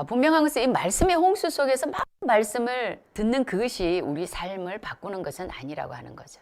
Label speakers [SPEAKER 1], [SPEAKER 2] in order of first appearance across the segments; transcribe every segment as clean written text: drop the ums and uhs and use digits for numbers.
[SPEAKER 1] 분명한 것은 이 말씀의 홍수 속에서 막 말씀을 듣는 그것이 우리 삶을 바꾸는 것은 아니라고 하는 거죠.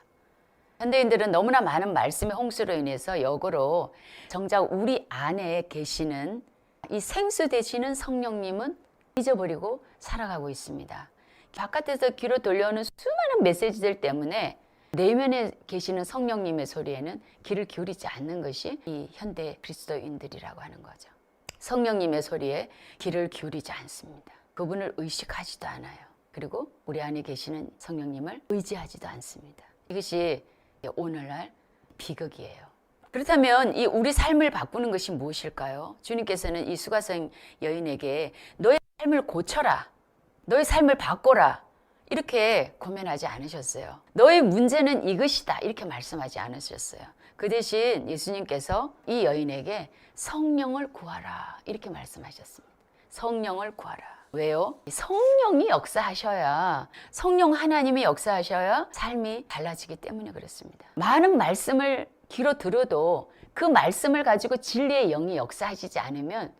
[SPEAKER 1] 현대인들은 너무나 많은 말씀의 홍수로 인해서 역으로 정작 우리 안에 계시는 이 생수 되시는 성령님은 잊어버리고 살아가고 있습니다. 바깥에서 귀로 들려오는 수많은 메시지들 때문에 내면에 계시는 성령님의 소리에는 귀를 기울이지 않는 것이 이 현대 그리스도인들이라고 하는 거죠. 성령님의 소리에 귀를 기울이지 않습니다. 그분을 의식하지도 않아요. 그리고 우리 안에 계시는 성령님을 의지하지도 않습니다. 이것이 오늘날 비극이에요. 그렇다면 이 우리 삶을 바꾸는 것이 무엇일까요? 주님께서는 이 수가성 여인에게 너의 삶을 고쳐라, 너의 삶을 바꿔라 이렇게 고면하지 않으셨어요. 너의 문제는 이것이다 이렇게 말씀하지 않으셨어요. 그 대신 예수님께서 이 여인에게 성령을 구하라 이렇게 말씀하셨습니다. 성령을 구하라. 왜요? 성령이 역사하셔야, 성령 하나님이 역사하셔야 삶이 달라지기 때문에 그렇습니다. 많은 말씀을 귀로 들어도 그 말씀을 가지고 진리의 영이 역사하시지 않으면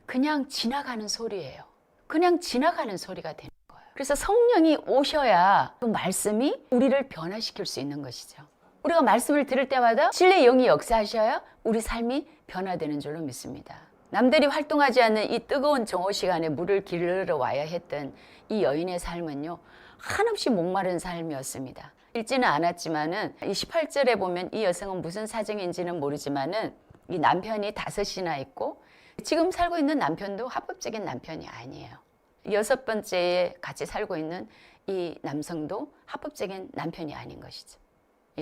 [SPEAKER 1] 그냥 지나가는 소리예요. 그냥 지나가는 소리가 되는 거예요. 그래서 성령이 오셔야 그 말씀이 우리를 변화시킬 수 있는 것이죠. 우리가 말씀을 들을 때마다 진리의 영이 역사하셔야 우리 삶이 변화되는 줄로 믿습니다. 남들이 활동하지 않는 이 뜨거운 정오 시간에 물을 길러 와야 했던 이 여인의 삶은요, 한없이 목마른 삶이었습니다. 읽지는 않았지만은 이 18절에 보면 이 여성은 무슨 사정인지는 모르지만은 이 남편이 5이나 있고 지금 살고 있는 남편도 합법적인 남편이 아니에요. 6번째에 같이 살고 있는 이 남성도 합법적인 남편이 아닌 것이죠.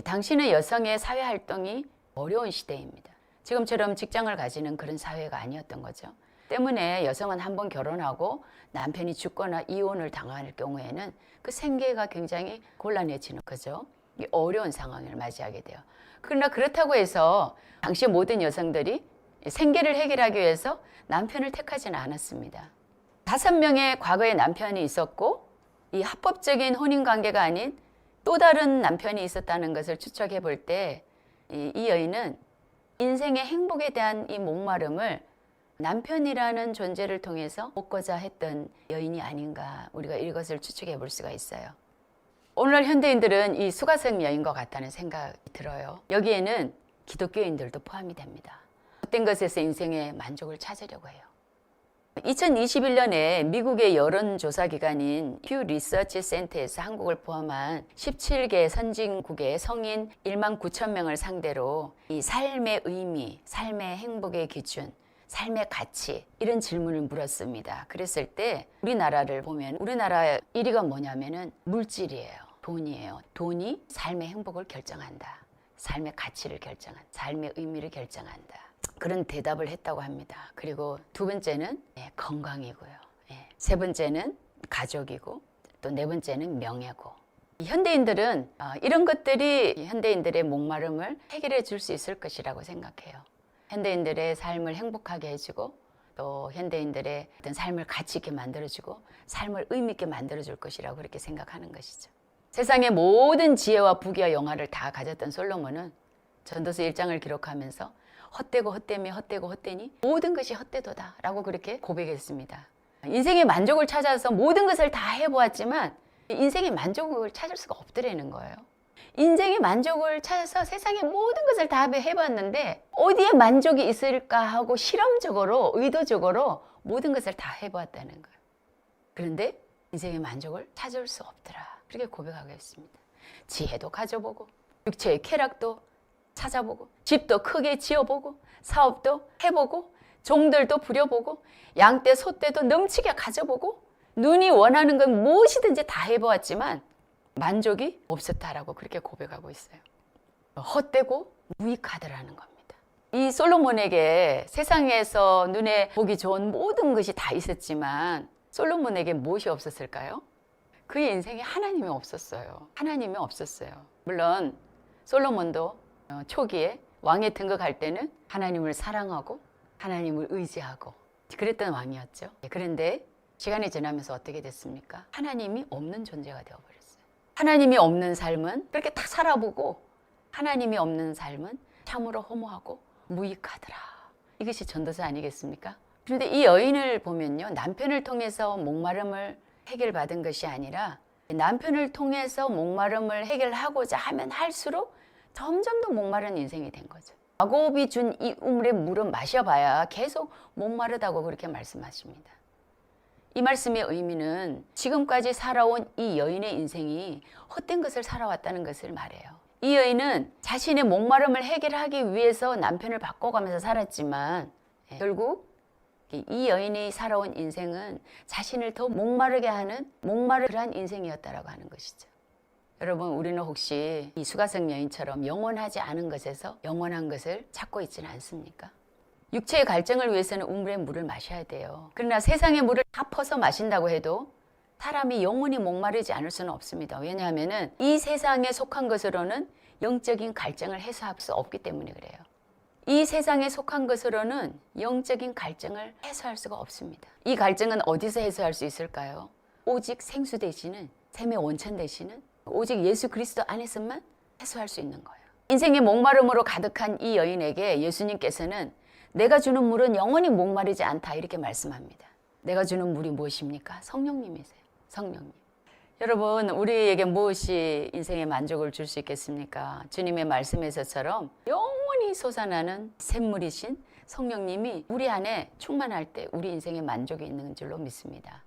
[SPEAKER 1] 당신의 여성의 사회활동이 어려운 시대입니다. 지금처럼 직장을 가지는 그런 사회가 아니었던 거죠. 때문에 여성은 한번 결혼하고 남편이 죽거나 이혼을 당할 경우에는 그 생계가 굉장히 곤란해지는 거죠. 어려운 상황을 맞이하게 돼요. 그러나 그렇다고 해서 당시 모든 여성들이 생계를 해결하기 위해서 남편을 택하지는 않았습니다. 5명의 과거의 남편이 있었고 이 합법적인 혼인관계가 아닌 또 다른 남편이 있었다는 것을 추측해 볼 때 이 여인은 인생의 행복에 대한 이 목마름을 남편이라는 존재를 통해서 얻고자 했던 여인이 아닌가 우리가 이것을 추측해 볼 수가 있어요. 오늘날 현대인들은 이 수가성 여인과 같다는 생각이 들어요. 여기에는 기독교인들도 포함이 됩니다. 어떤 것에서 인생의 만족을 찾으려고 해요. 2021년에 미국의 여론조사기관인 퓨 리서치 센터에서 한국을 포함한 17개 선진국의 성인 1만 9천 명을 상대로 이 삶의 의미, 삶의 행복의 기준, 삶의 가치 이런 질문을 물었습니다. 그랬을 때 우리나라를 보면 우리나라 1위가 뭐냐면은 물질이에요. 돈이에요. 돈이 삶의 행복을 결정한다. 삶의 가치를 결정한다. 삶의 의미를 결정한다. 그런 대답을 했다고 합니다. 그리고 2번째는 건강이고요. 3번째는 가족이고 또 4번째는 명예고. 현대인들은 이런 것들이 현대인들의 목마름을 해결해 줄 수 있을 것이라고 생각해요. 현대인들의 삶을 행복하게 해주고 또 현대인들의 어떤 삶을 가치 있게 만들어주고 삶을 의미 있게 만들어줄 것이라고 그렇게 생각하는 것이죠. 세상의 모든 지혜와 부귀와 영화를 다 가졌던 솔로몬은 전도서 1장을 기록하면서 헛되고 헛되며 헛되고 헛되니 모든 것이 헛되도다 라고 그렇게 고백했습니다. 인생의 만족을 찾아서 모든 것을 다 해보았지만 인생의 만족을 찾을 수가 없더라는 거예요. 인생의 만족을 찾아서 세상의 모든 것을 다 해봤는데 어디에 만족이 있을까 하고 실험적으로 의도적으로 모든 것을 다 해보았다는 거예요. 그런데 인생의 만족을 찾을 수 없더라 그렇게 고백하고 있습니다. 지혜도 가져보고 육체의 쾌락도 찾아보고 집도 크게 지어보고 사업도 해보고 종들도 부려보고 양떼 소떼도 넘치게 가져보고 눈이 원하는 건 무엇이든지 다 해보았지만 만족이 없었다라고 그렇게 고백하고 있어요. 헛되고 무익하더라는 겁니다. 이 솔로몬에게 세상에서 눈에 보기 좋은 모든 것이 다 있었지만 솔로몬에게 무엇이 없었을까요? 그의 인생에 하나님이 없었어요. 하나님이 없었어요. 물론 솔로몬도 초기에 왕에 등극할 때는 하나님을 사랑하고 하나님을 의지하고 그랬던 왕이었죠. 그런데 시간이 지나면서 어떻게 됐습니까? 하나님이 없는 존재가 되어버렸어요. 하나님이 없는 삶은 그렇게 다 살아보고 하나님이 없는 삶은 참으로 허무하고 무익하더라. 이것이 전도서 아니겠습니까? 그런데 이 여인을 보면요, 남편을 통해서 목마름을 해결받은 것이 아니라 남편을 통해서 목마름을 해결하고자 하면 할수록 점점 더 목마른 인생이 된 거죠. 야곱이 준 이 우물의 물은 마셔봐야 계속 목마르다고 그렇게 말씀하십니다. 이 말씀의 의미는 지금까지 살아온 이 여인의 인생이 헛된 것을 살아왔다는 것을 말해요. 이 여인은 자신의 목마름을 해결하기 위해서 남편을 바꿔가면서 살았지만 결국 이 여인이 살아온 인생은 자신을 더 목마르게 하는 그러한 인생이었다라고 하는 것이죠. 여러분, 우리는 혹시 이 수가성 여인처럼 영원하지 않은 것에서 영원한 것을 찾고 있지는 않습니까? 육체의 갈증을 위해서는 우물의 물을 마셔야 돼요. 그러나 세상의 물을 다 퍼서 마신다고 해도 사람이 영원히 목마르지 않을 수는 없습니다. 왜냐하면 이 세상에 속한 것으로는 영적인 갈증을 해소할 수 없기 때문에 그래요. 이 세상에 속한 것으로는 영적인 갈증을 해소할 수가 없습니다. 이 갈증은 어디서 해소할 수 있을까요? 오직 생수 되시는, 샘의 원천 되시는 오직 예수 그리스도 안에서만 해소할 수 있는 거예요. 인생의 목마름으로 가득한 이 여인에게 예수님께서는 내가 주는 물은 영원히 목마르지 않다 이렇게 말씀합니다. 내가 주는 물이 무엇입니까? 성령님이세요. 성령님. 여러분, 우리에게 무엇이 인생의 만족을 줄 수 있겠습니까? 주님의 말씀에서처럼 영원히 솟아나는 샘물이신 성령님이 우리 안에 충만할 때 우리 인생의 만족이 있는 줄로 믿습니다.